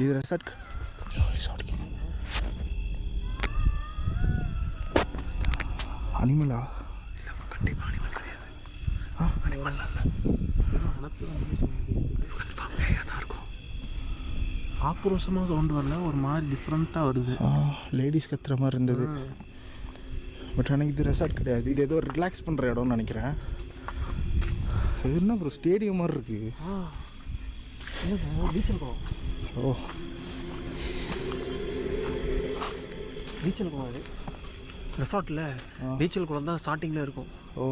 இது ரெசார்ட் அனிமலா? கண்டிப்பாக அனிமல் கிடையாது. அனிமல் தான் இருக்கும். ஆக்ரோஷமாக சவுண்டு வரல, ஒரு மாதிரி டிஃப்ரெண்ட்டாக வருது. லேடிஸ் கத்துற மாதிரி இருந்தது. பட் எனக்கு இது ரெசார்ட் கிடையாது. இது ஏதோ ரிலாக்ஸ் பண்ணுற இடம்னு நினைக்கிறேன். இது என்ன ப்ரோ ஸ்டேடியம் மாதிரி இருக்கு? நீச்சல் குளம். ஓ, நீச்சல் குளம். அது ரெசார்ட்டில் நீச்சல் குளம் தான் ஸ்டார்டிங்கில் இருக்கும். ஓ,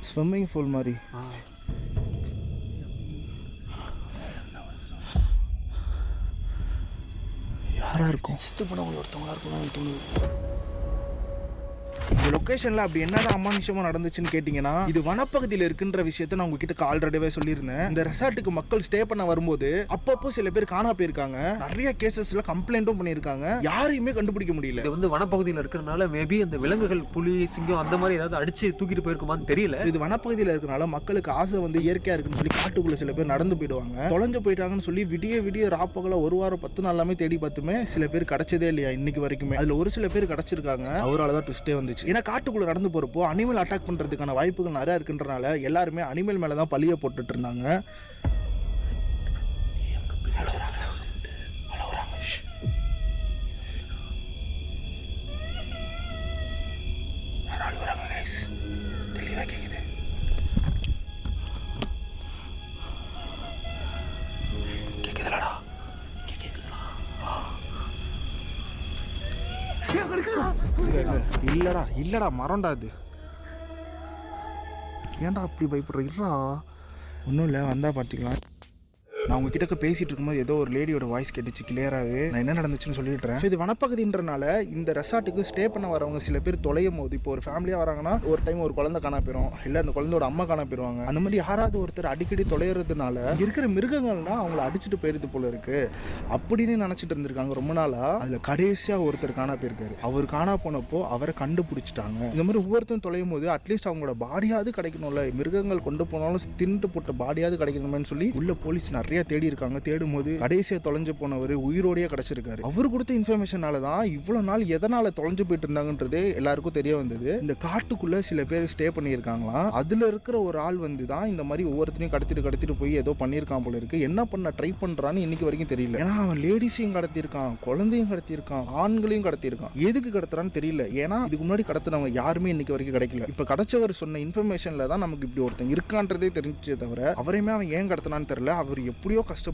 ஸ்விம்மிங் பூல் மாதிரி. யாராக இருக்கும்? சித்து பண்ணவங்க ஒருத்தவங்களா இருக்கும் எனக்கு தோணுது. இந்த லொக்கேஷனில் அப்படி என்னதான் அமானுஷமாக நடந்துச்சுன்னு கேட்டிங்கன்னா, இது வனப்பகுதியில் இருக்குன்ற விஷயத்த நான் உங்ககிட்ட ஆல்ரெடிவே சொல்லியிருந்தேன். இந்த ரெசார்ட்டுக்கு மக்கள் ஸ்டே பண்ண வரும்போது அப்பப்போ சில பேர் காணா போயிருக்காங்க. நிறைய கேசஸ்ல கம்ப்ளைண்ட்டும் பண்ணியிருக்காங்க. யாரையுமே கண்டுபிடிக்க முடியல. இது வந்து வனப்பகுதியில் இருக்கிறதுனால மேபி அந்த விலங்குகள், புலி, சிங்கம் அந்த மாதிரி ஏதாவது அடிச்சு தூக்கிட்டு போயிருக்குமான்னு தெரியல. இது வனப்பகுதியில் இருக்கிறனால மக்களுக்கு ஆசை வந்து இயற்கையா இருக்குன்னு சொல்லி காட்டுக்குள்ள சில பேர் நடந்து போயிடுவாங்க. தொலைஞ்சு போயிட்டாங்கன்னு சொல்லி விடிய விடிய ராப்பகல ஒரு வாரம் 10 நாள் எல்லாமே தேடி பார்த்துமே சில பேர் கிடைச்சதே இல்லையா இன்னைக்கு வரைக்குமே. அதுல ஒரு சில பேர் கிடைச்சிருக்காங்க. அவரால் தான் ட்விஸ்டே வந்துச்சு. ஏன்னா காட்டுக்குள்ள நடந்து போறப்போ அனிமல் அட்டாக் பண்றதுக்கான வாய்ப்புகள் நிறைய இருக்குன்றனால எல்லாருமே அனிமல் மேல தான் பழிய போட்டுட்டு இருந்தாங்க. இல்லடா இல்லடா மரம்டா அது. ஏன்டா அப்படி பயப்படுற? இருடா, ஒன்றும் இல்லை, வந்தா பார்த்துக்கலாம். நான் உங்ககிட்ட பேசிட்டு இருக்கும்போது ஏதோ ஒரு லேடியோட வாய்ஸ் கேட்டுச்சு கிளியராகவே. நான் என்ன நடந்துச்சுன்னு சொல்லிடுறேன். இது வனப்பகுதின்றனால இந்த ரெசார்ட்டுக்கு ஸ்டே பண்ண வரவங்க சில பேர் தொலையும் போது, இப்போ ஒரு ஃபேமிலியாக வராங்கன்னா ஒரு டைம் ஒரு குழந்தை காணா போயிடும், இல்லை அந்த குழந்தையோட அம்மா காணா போயிடுவாங்க. அந்த மாதிரி யாராவது ஒருத்தர் அடிக்கடி தொலைகிறதுனால இருக்கிற மிருகங்கள்னா அவங்கள அடிச்சுட்டு போயிருது போல இருக்கு அப்படின்னு நினச்சிட்டு இருந்திருக்காங்க ரொம்ப நாளா. அதில் கடைசியாக ஒருத்தர் காணா போயிருக்காரு. அவர் காணா போனப்போ அவரை கண்டுபிடிச்சிட்டாங்க. இந்த மாதிரி ஒவ்வொருத்தரும் தொலையும் போது அட்லீஸ்ட் அவங்களோட பாடியாவது கிடைக்கணும்ல. மிருகங்கள் கொண்டு போனாலும் தின்ட்டு போட்ட பாடியாவது கிடைக்கணும்னு சொல்லி உள்ள போலீஸ் நிறைய தேடி இருக்காங்க. தேடும் போது கடைசியா தொலைஞ்சு போனவர் உயிரோடயே கிடைச்சிருக்காரு. அவர் கொடுத்த இன்ஃபர்மேஷனால தான் இவ்வளவு நாள் எதனால தொலைஞ்சு போயிட்டு இருந்தாங்கன்றது எல்லாருக்கும் தெரிய வந்தது. இந்த காட்டுக்குள்ள சில பேர் ஸ்டே பண்ணியிருக்காங்களாம். அதுல இருக்கிற ஒரு ஆள் வந்து தான் இந்த மாதிரி ஒவ்வொருத்தரையும் கடத்திட்டு போய் ஏதோ பண்ணியிருக்கான் போல இருக்கு. என்ன பண்ண ட்ரை பண்றான்னு இன்னைக்கு வரைக்கும் தெரியல. ஏன்னா அவன் லேடிஸையும் கடத்திருக்கான், குழந்தையும் கடத்திருக்கான், ஆண்களையும் கடத்திருக்கான். எதுக்கு கடத்துறான்னு தெரியல. ஏன்னா இதுக்கு முன்னாடி கடத்தினவங்க யாருமே இன்னைக்கு வரைக்கும் கிடைக்கல. இப்ப கிடைச்சவர் சொன்ன இன்ஃபர்மேஷன்ல தான் நமக்கு இப்படி ஒருத்தன் இருக்கான்றதே தெரிஞ்சே தவிர அவரையுமே அவன் ஏன் கடத்தினான்னு தெரியல. அவர் எப்படியோ கஷ்டப்பட்டு